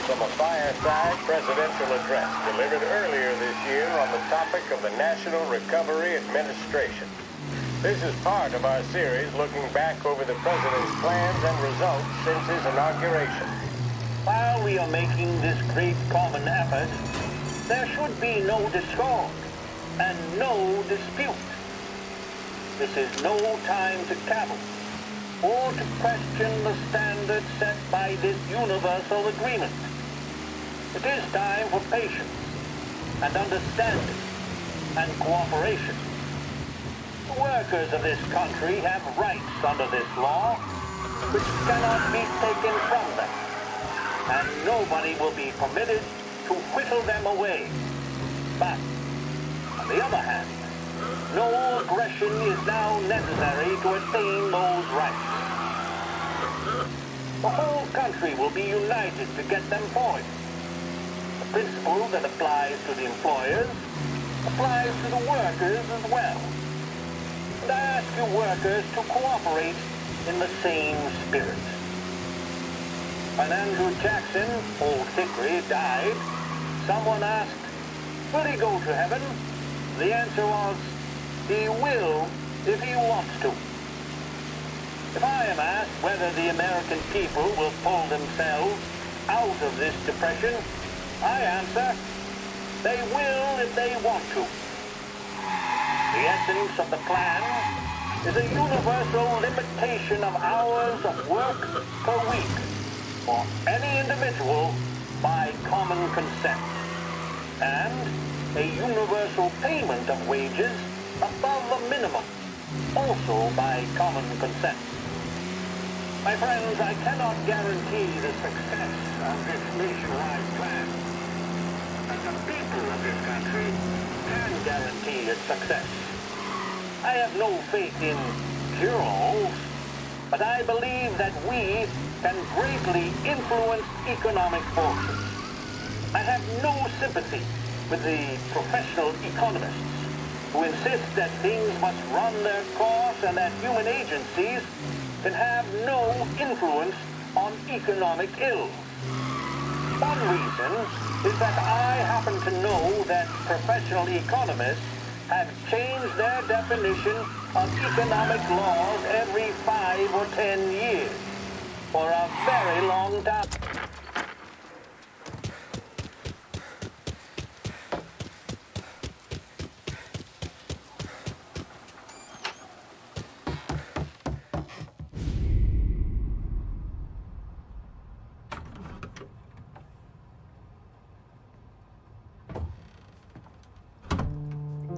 from a fireside presidential address delivered earlier this year on the topic of the National Recovery Administration. This is part of our series looking back over the president's plans and results since his inauguration. While we are making this great common effort, there should be no discord and no dispute. This is no time to cavil or to question the standards set by this universal agreement. It is time for patience and understanding and cooperation. The workers of this country have rights under this law which cannot be taken from them, and nobody will be permitted to whittle them away. But, on the other hand, no aggression is now necessary to attain those rights. The whole country will be united to get them forward. The principle that applies to the employers applies to the workers as well. And I ask you workers to cooperate in the same spirit. When Andrew Jackson, Old Hickory, died, someone asked, will he go to heaven? The answer was, he will if he wants to. If I am asked whether the American people will pull themselves out of this depression, I answer, they will if they want to. The essence of the plan is a universal limitation of hours of work per week for any individual by common consent, and a universal payment of wages above the minimum, also by common consent. My friends, I cannot guarantee the success of this nationwide plan, but the people of this country can guarantee its success. I have no faith in cure-alls, but I believe that we can greatly influence economic forces. I have no sympathy with the professional economists who insist that things must run their course and that human agencies can have no influence on economic ills. One reason is that I happen to know that professional economists have changed their definition of economic laws every 5 or 10 years for a very long time.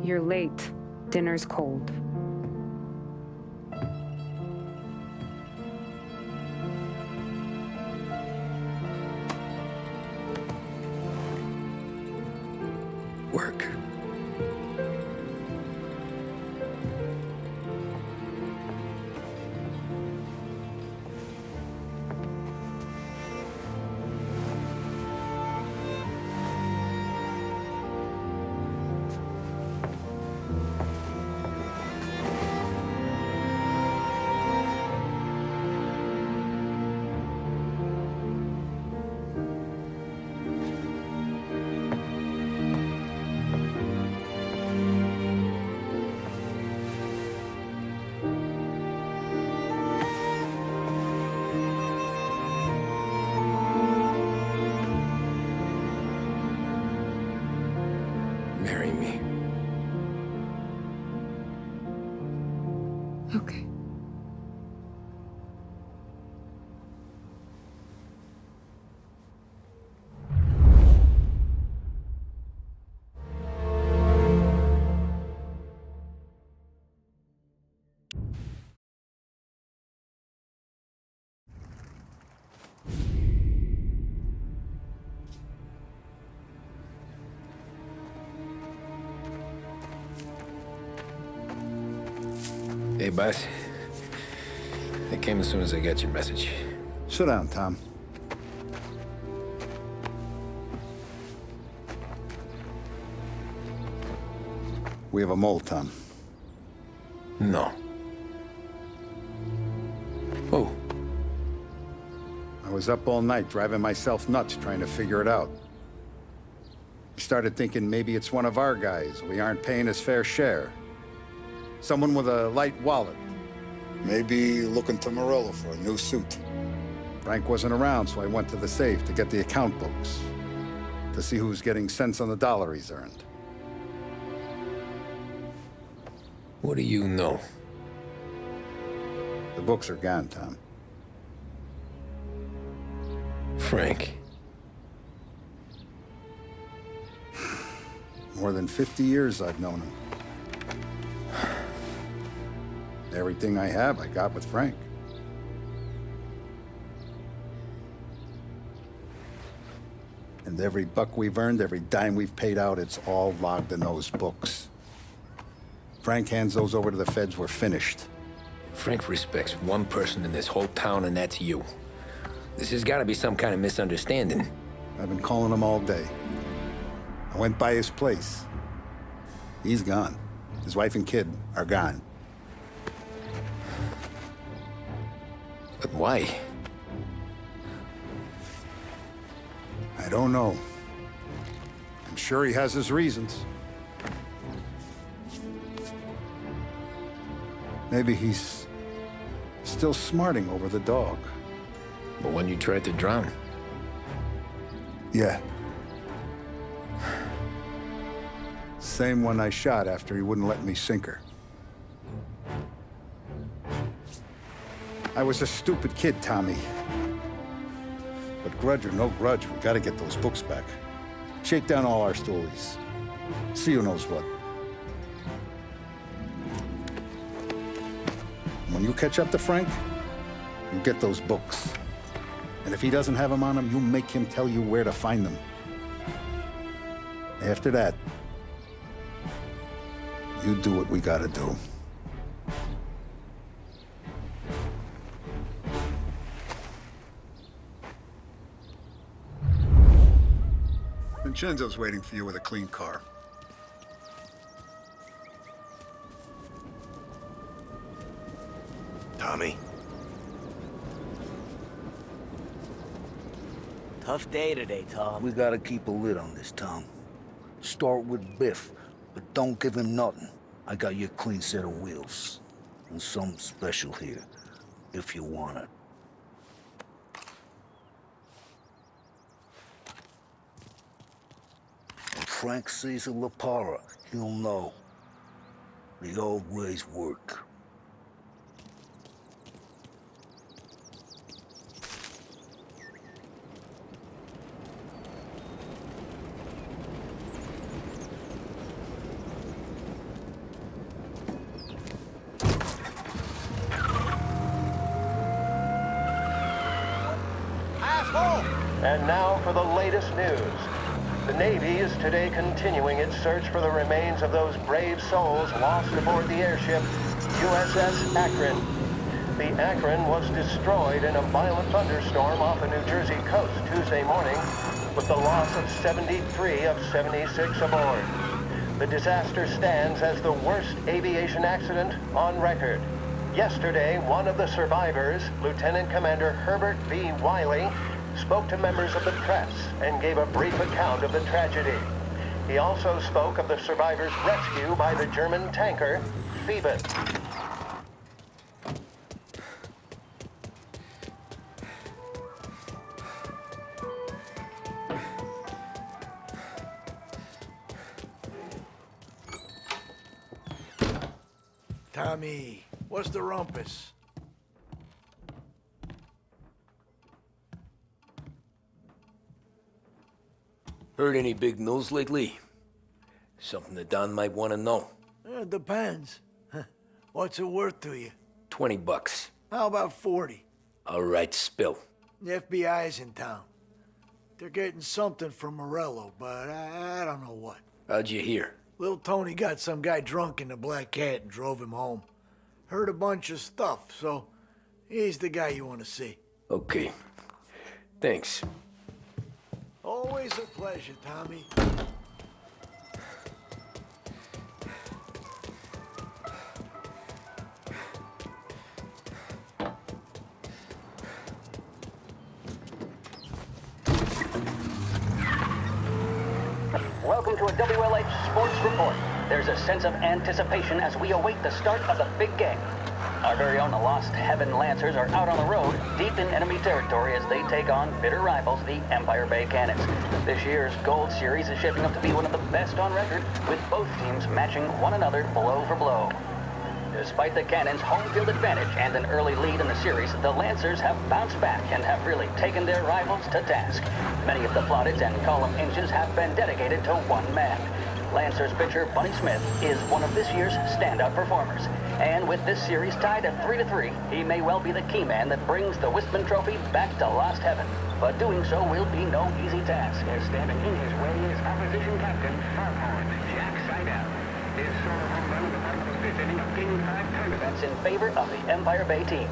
You're late. Dinner's cold. Work. Marry me. Okay. Hey, boss. I came as soon as I got your message. Sit down, Tom. We have a mole, Tom. No. Oh, was up all night driving myself nuts trying to figure it out. I started thinking maybe it's one of our guys. We aren't paying his fair share. Someone with a light wallet. Maybe looking to Morello for a new suit. Frank wasn't around, so I went to the safe to get the account books. To see who's getting cents on the dollar he's earned. What do you know? The books are gone, Tom. Frank. More than 50 years I've known him. Everything I have, I got with Frank. And every buck we've earned, every dime we've paid out, it's all logged in those books. Frank hands those over to the feds, we're finished. Frank respects one person in this whole town, and that's you. This has got to be some kind of misunderstanding. I've been calling him all day. I went by his place. He's gone. His wife and kid are gone. But why? I don't know. I'm sure he has his reasons. Maybe he's still smarting over the dog. The one you tried to drown? Yeah. Same one I shot after he wouldn't let me sink her. I was a stupid kid, Tommy. But grudge or no grudge, we gotta get those books back. Shake down all our stories. See who knows what. When you catch up to Frank, you get those books. And if he doesn't have them on him, you make him tell you where to find them. After that, you do what we gotta do. Vincenzo's waiting for you with a clean car. Tommy? Tough day today, Tom. We gotta keep a lid on this, Tom. Start with Biff, but don't give him nothing. I got you a clean set of wheels. And something special here, if you want it. When Frank sees a La Parra, he'll know. The old ways work. And now for the latest news. The Navy is today continuing its search for the remains of those brave souls lost aboard the airship USS Akron. The Akron was destroyed in a violent thunderstorm off the New Jersey coast Tuesday morning, with the loss of 73 of 76 aboard. The disaster stands as the worst aviation accident on record. Yesterday, one of the survivors, Lieutenant Commander Herbert V. Wiley, spoke to members of the press and gave a brief account of the tragedy. He also spoke of the survivors' rescue by the German tanker, Phoebus. Tommy, what's the rumpus? Heard any big news lately? Something that Don might want to know. It depends. What's it worth to you? $20. How about 40? All right, spill. The FBI's in town. They're getting something from Morello, but I don't know what. How'd you hear? Little Tony got some guy drunk in the Black Cat and drove him home. Heard a bunch of stuff, so he's the guy you want to see. Okay. Thanks. Always a pleasure, Tommy. welcome to a WLH Sports Report. There's a sense of anticipation as we await the start of the big game. Our very own Lost Heaven Lancers are out on the road, deep in enemy territory as they take on bitter rivals, the Empire Bay Cannons. This year's Gold Series is shaping up to be one of the best on record, with both teams matching one another blow for blow. Despite the Cannons' home field advantage and an early lead in the series, the Lancers have bounced back and have really taken their rivals to task. Many of the plaudits and column inches have been dedicated to one man. Lancers pitcher Bunny Smith is one of this year's standout performers. And with this series tied at 3-3, he may well be the key man that brings the Wistman Trophy back to Lost Heaven. But doing so will be no easy task, as standing in his way is opposition captain Farmhorn Jack Seidel. His solo home run in the bottom of the fifth inning of Game 5 tournaments in favor of the Empire Bay team.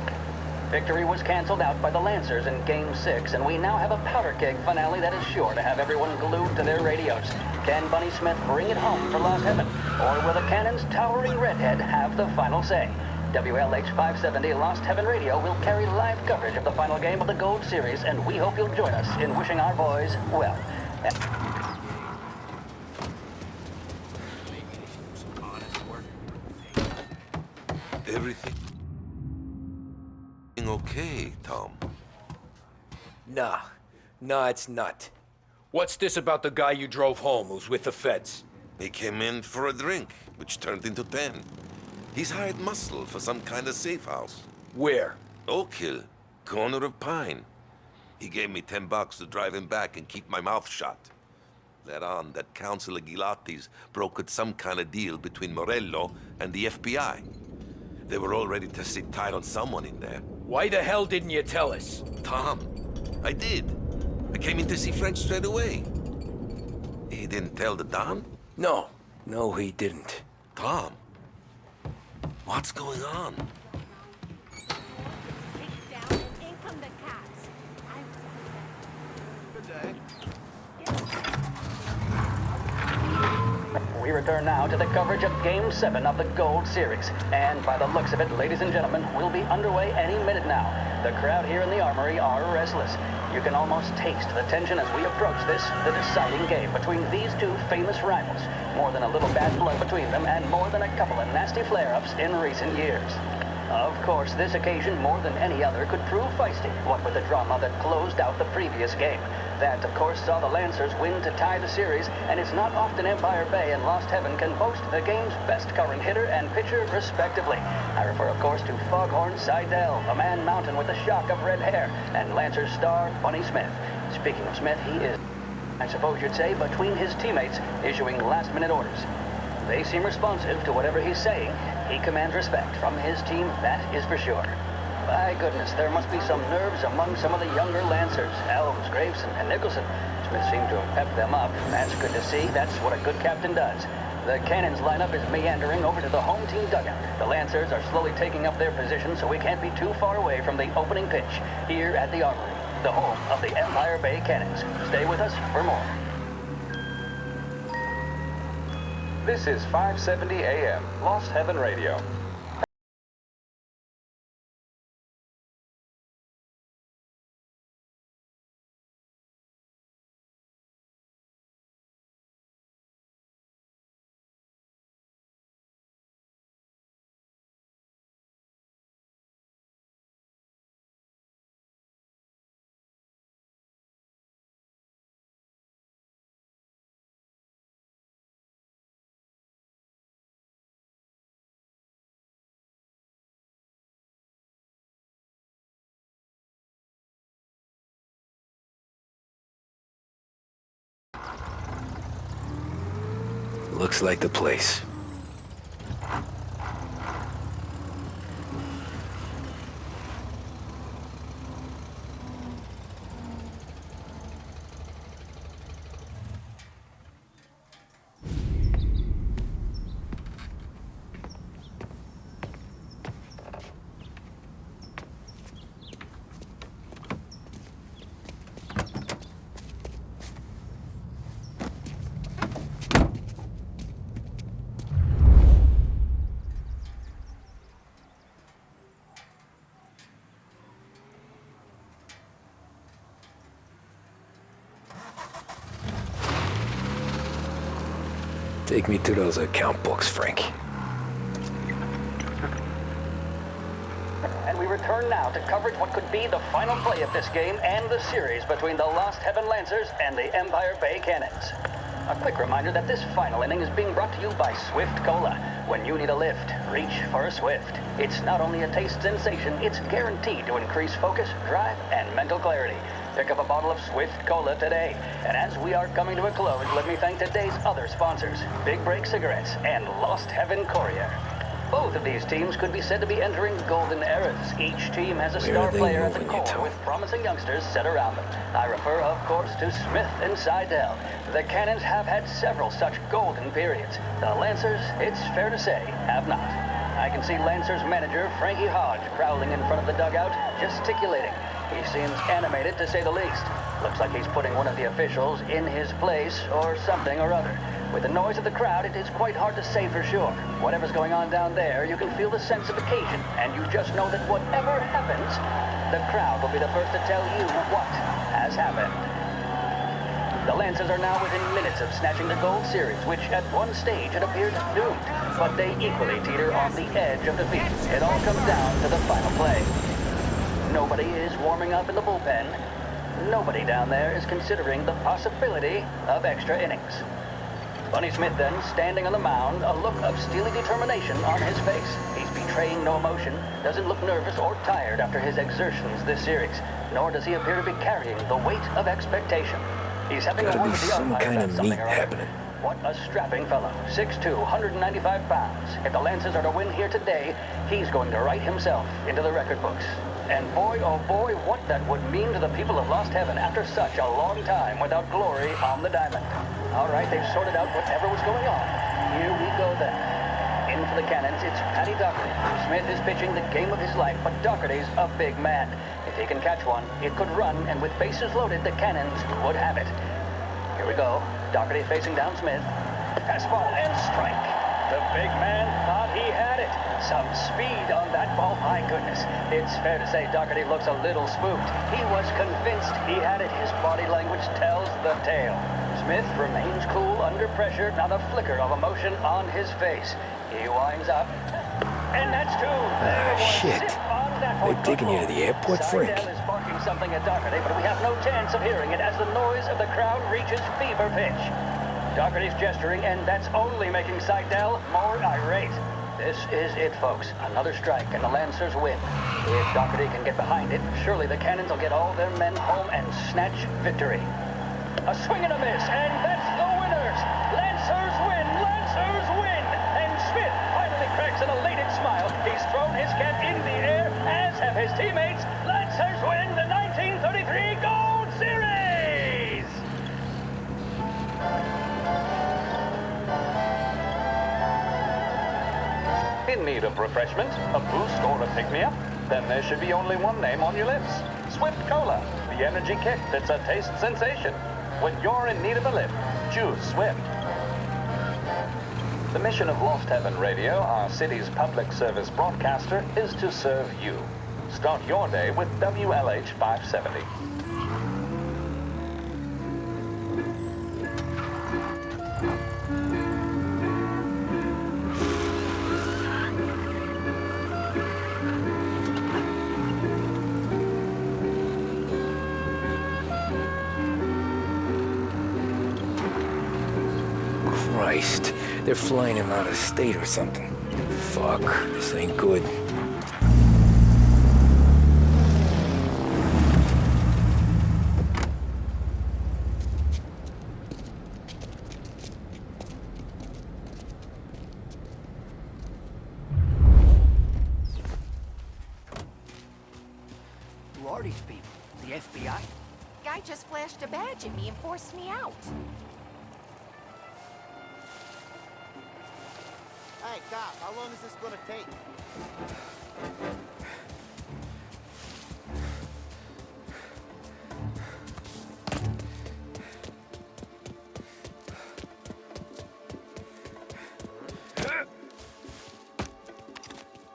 Victory was canceled out by the Lancers in Game 6, and we now have a powder keg finale that is sure to have everyone glued to their radios. Can Bunny Smith bring it home for Lost Heaven, or will the Cannon's towering redhead have the final say? WLH 570 Lost Heaven Radio will carry live coverage of the final game of the Gold Series, and we hope you'll join us in wishing our boys well. Everything okay, Tom? Nah, it's not. What's this about the guy you drove home who's with the feds? He came in for a drink, which turned into 10. He's hired muscle for some kind of safe house. Where? Oak Hill, corner of Pine. He gave me $10 to drive him back and keep my mouth shut. Later on, that Councilor Gilatti's brokered some kind of deal between Morello and the FBI. They were all ready to sit tight on someone in there. Why the hell didn't you tell us? Tom, I did. I came in to see French straight away. He didn't tell the Don? No, he didn't. Tom, what's going on? We return now to the coverage of Game 7 of the Gold Series. And by the looks of it, ladies and gentlemen, we'll be underway any minute now. The crowd here in the Armory are restless. You can almost taste the tension as we approach this, the deciding game between these two famous rivals. More than a little bad blood between them, and more than a couple of nasty flare-ups in recent years. Of course, this occasion, more than any other, could prove feisty, what with the drama that closed out the previous game. That, of course, saw the Lancers win to tie the series, and it's not often Empire Bay and Lost Heaven can boast the game's best current hitter and pitcher, respectively. I refer, of course, to Foghorn Seidel, a man mountain with a shock of red hair, and Lancers star Bunny Smith. Speaking of Smith, he is, I suppose you'd say, between his teammates, issuing last-minute orders. They seem responsive to whatever he's saying. He commands respect from his team, that is for sure. By goodness, there must be some nerves among some of the younger Lancers, Elms, Graves, and Nicholson. Smith seemed to have pepped them up. That's good to see. That's what a good captain does. The Cannons lineup is meandering over to the home team dugout. The Lancers are slowly taking up their position, so we can't be too far away from the opening pitch here at the Armory, the home of the Empire Bay Cannons. Stay with us for more. This is 570 AM, Lost Heaven Radio. Looks like the place. Take me to those account books, Frank. And we return now to coverage what could be the final play of this game and the series between the Lost Heaven Lancers and the Empire Bay Cannons. A quick reminder that this final inning is being brought to you by Swift Cola. When you need a lift, reach for a Swift. It's not only a taste sensation, it's guaranteed to increase focus, drive, and mental clarity. Pick up a bottle of Swift Cola today. And as we are coming to a close, let me thank today's other sponsors, Big Break Cigarettes and Lost Heaven Courier. Both of these teams could be said to be entering golden eras. Each team has a star player at the core with promising youngsters set around them. I refer, of course, to Smith and Seidel. The Cannons have had several such golden periods. The Lancers, it's fair to say, have not. I can see Lancers manager Frankie Hodge prowling in front of the dugout, gesticulating. He seems animated, to say the least. Looks like he's putting one of the officials in his place or something or other. With the noise of the crowd, it is quite hard to say for sure. Whatever's going on down there, you can feel the sense of occasion, and you just know that whatever happens, the crowd will be the first to tell you what has happened. The Lancers are now within minutes of snatching the gold series, which at one stage had appeared doomed, but they equally teeter on the edge of defeat. It all comes down to the final play. Nobody is warming up in the bullpen. Nobody down there is considering the possibility of extra innings. Bunny Smith then, standing on the mound, a look of steely determination on his face. He's betraying no emotion, doesn't look nervous or tired after his exertions this series, nor does he appear to be carrying the weight of expectation. He's having a word with the umpire about something or other. What a strapping fellow. 6'2", 195 pounds. If the Lancers are to win here today, he's going to write himself into the record books. And boy, oh boy, what that would mean to the people of Lost Heaven after such a long time without glory on the diamond. All right, they've sorted out whatever was going on. Here we go then. In for the Cannons, it's Paddy Doherty. Smith is pitching the game of his life, but Doherty's a big man. If he can catch one, it could run, and with bases loaded, the Cannons would have it. Here we go. Doherty facing down Smith. Fastball and strike. The big man thought he had it. Some speed on that ball, my goodness. It's fair to say Doherty looks a little spooked. He was convinced he had it. His body language tells the tale. Smith remains cool under pressure, not a flicker of emotion on his face. He winds up, and that's two. Shit. They're taking you to the airport, Frank. Seidel is barking something at Doherty, but we have no chance of hearing it as the noise of the crowd reaches fever pitch. Doherty's gesturing, and that's only making Seidel more irate. This is it, folks. Another strike, and the Lancers win. If Doherty can get behind it, surely the Cannons will get all their men home and snatch victory. A swing and a miss, and that's the winners! Lancers win! Lancers win! And Smith finally cracks an elated smile. He's thrown his cap in the air, as have his teammates. Lancers win the 1933 Gold Series! In need of refreshment, a boost, or a pick-me-up? Then there should be only one name on your lips. Swift Cola, the energy kick that's a taste sensation. When you're in need of a lift, choose Swift. The mission of Lost Heaven Radio, our city's public service broadcaster, is to serve you. Start your day with WLH 570. Christ, they're flying him out of state or something. Fuck, this ain't good. Who are these people? The FBI? Guy just flashed a badge at me and forced me out. Hey, cop, how long is this gonna take?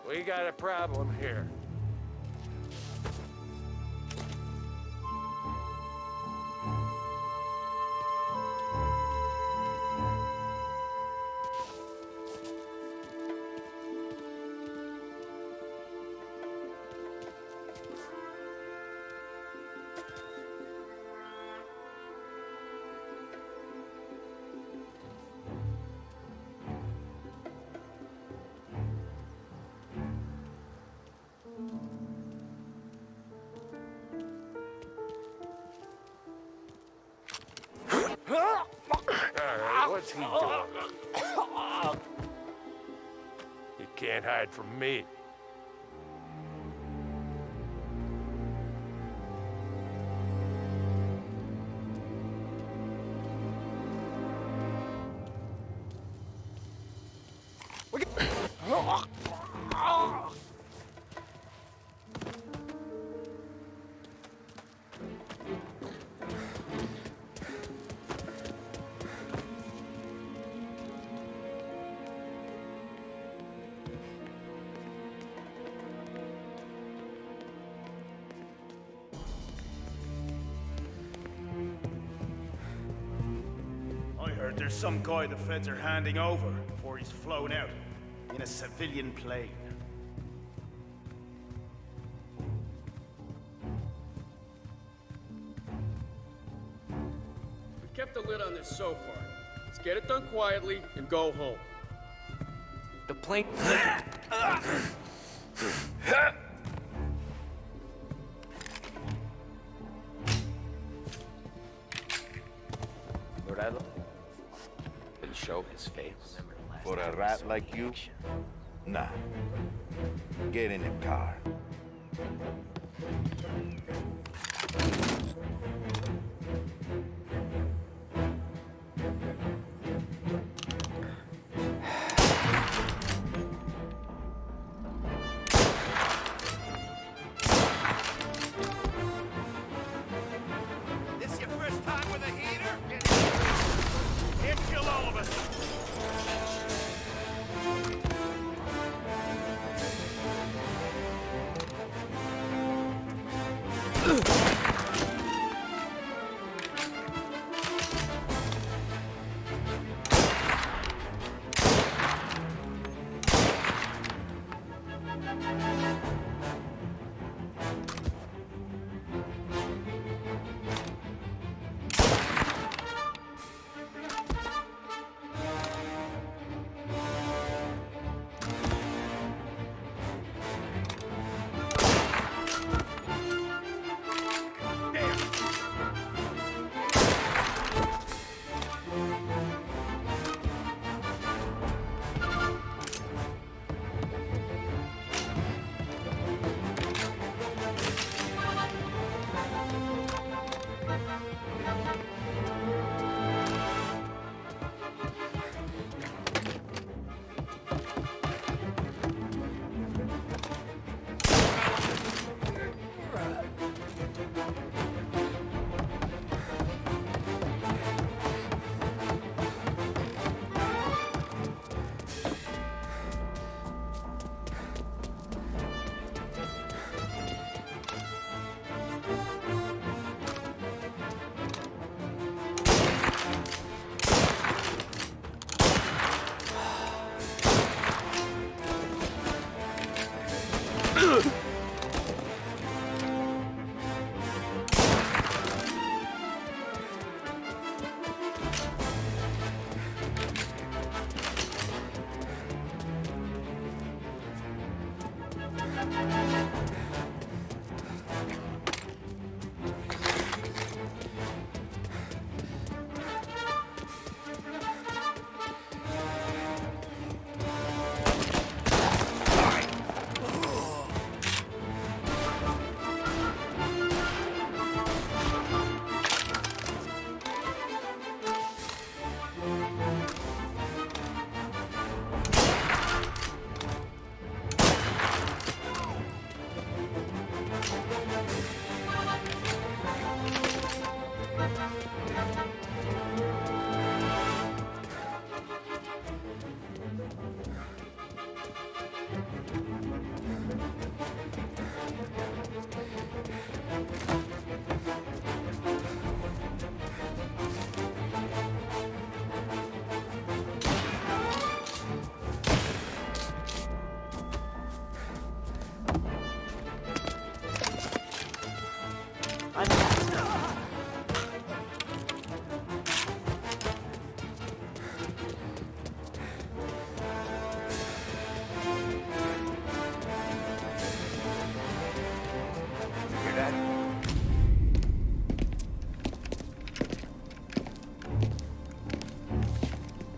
We got a problem here. Alright, what's he doing? You can't hide from me. I heard there's some guy the feds are handing over before he's flown out in a civilian plane. We've kept the lid on this so far. Let's get it done quietly and go home. The plane. Morello? Didn't show his face. For a rat like you? Nah. Get in the car. This your first time with a heater? Here, kill all of us.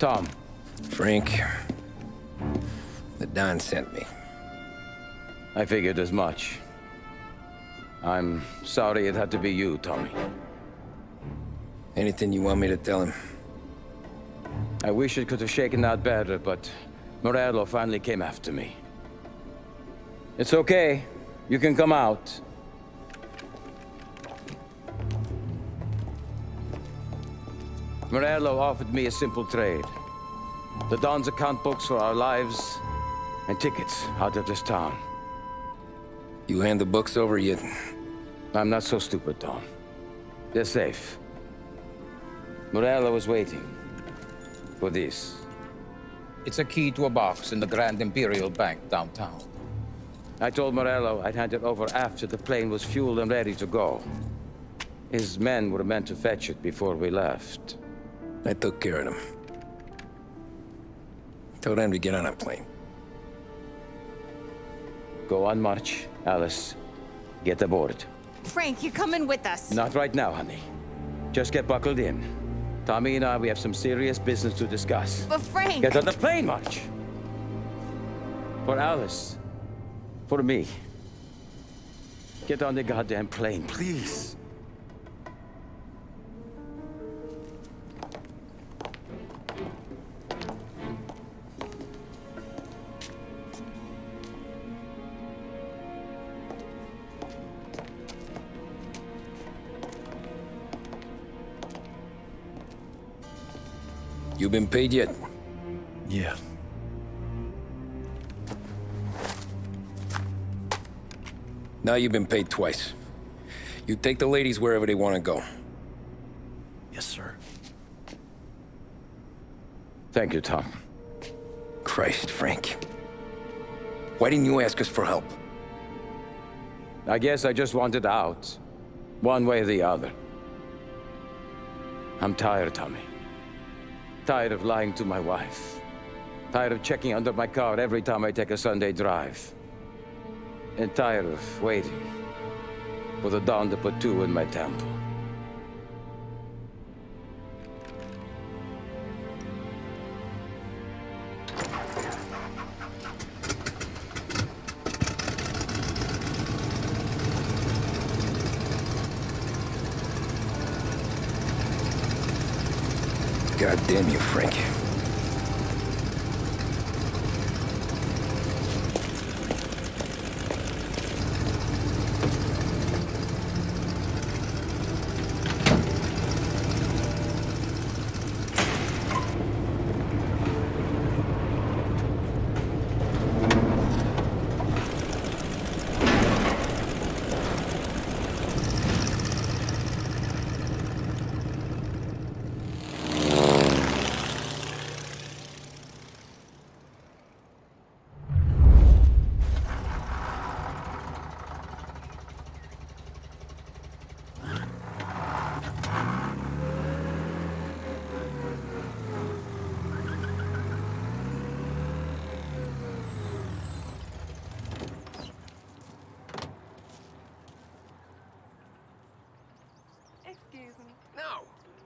Tom. Frank. The Don sent me. I figured as much. I'm sorry it had to be you, Tommy. Anything you want me to tell him? I wish it could have shaken out better, but Morello finally came after me. It's okay. You can come out. Morello offered me a simple trade. The Don's account books for our lives and tickets out of this town. You hand the books over yet? I'm not so stupid, Don. They're safe. Morello was waiting for this. It's a key to a box in the Grand Imperial Bank downtown. I told Morello I'd hand it over after the plane was fueled and ready to go. His men were meant to fetch it before we left. I took care of them. Told them to get on a plane. Go on, March. Alice, get aboard. Frank, you're coming with us. Not right now, honey. Just get buckled in. Tommy and I, we have some serious business to discuss. But Frank... Get on the plane, March! For Alice. For me. Get on the goddamn plane, please. You been paid yet? Yeah. Now you've been paid twice. You take the ladies wherever they want to go. Yes, sir. Thank you, Tom. Christ, Frank. Why didn't you ask us for help? I guess I just wanted out. One way or the other. I'm tired, Tommy. Tired of lying to my wife. Tired of checking under my car every time I take a Sunday drive. And tired of waiting for the dawn to put two in my temple. God damn you, Frank.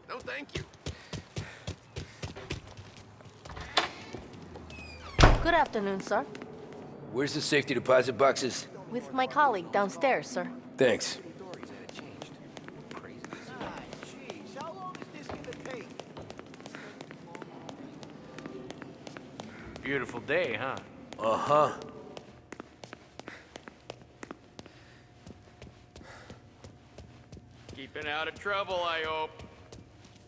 No, thank you. Good afternoon, sir. Where's the safety deposit boxes? With my colleague downstairs, sir. Thanks. Beautiful day, huh? Uh-huh. Keeping out of trouble, I hope.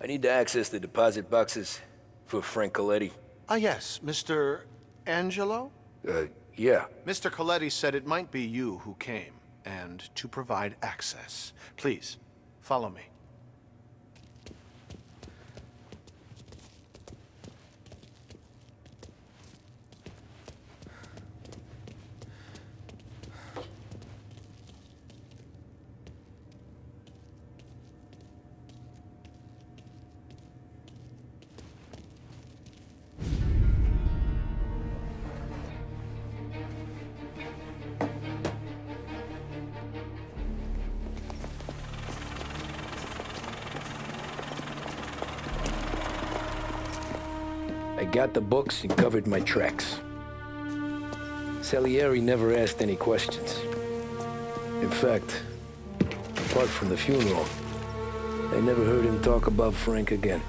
I need to access the deposit boxes for Frank Coletti. Ah, yes, Mr. Angelo? Yeah. Mr. Coletti said it might be you who came, and to provide access. Please, follow me. got the books and covered my tracks. Salieri never asked any questions. In fact, apart from the funeral, I never heard him talk about Frank again.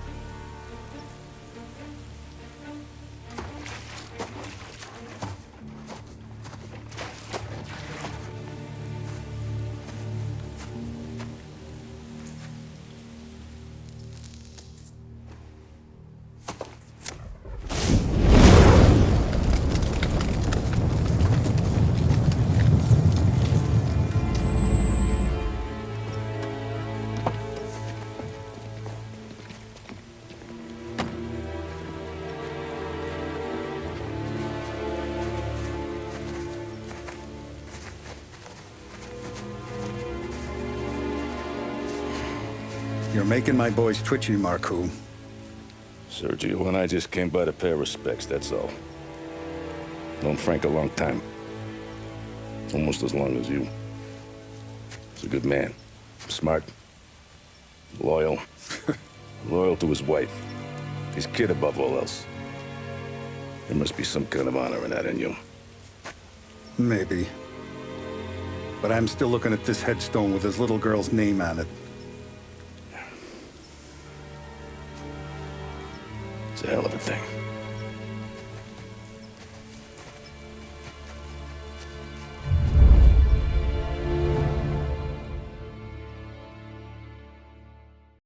You're making my boys twitchy, Marku. Sergio and I just came by to pay respects, that's all. Known Frank a long time. Almost as long as you. He's a good man. Smart. Loyal. Loyal to his wife. His kid above all else. There must be some kind of honor in that in you. Maybe. But I'm still looking at this headstone with his little girl's name on it. It's a hell of a thing.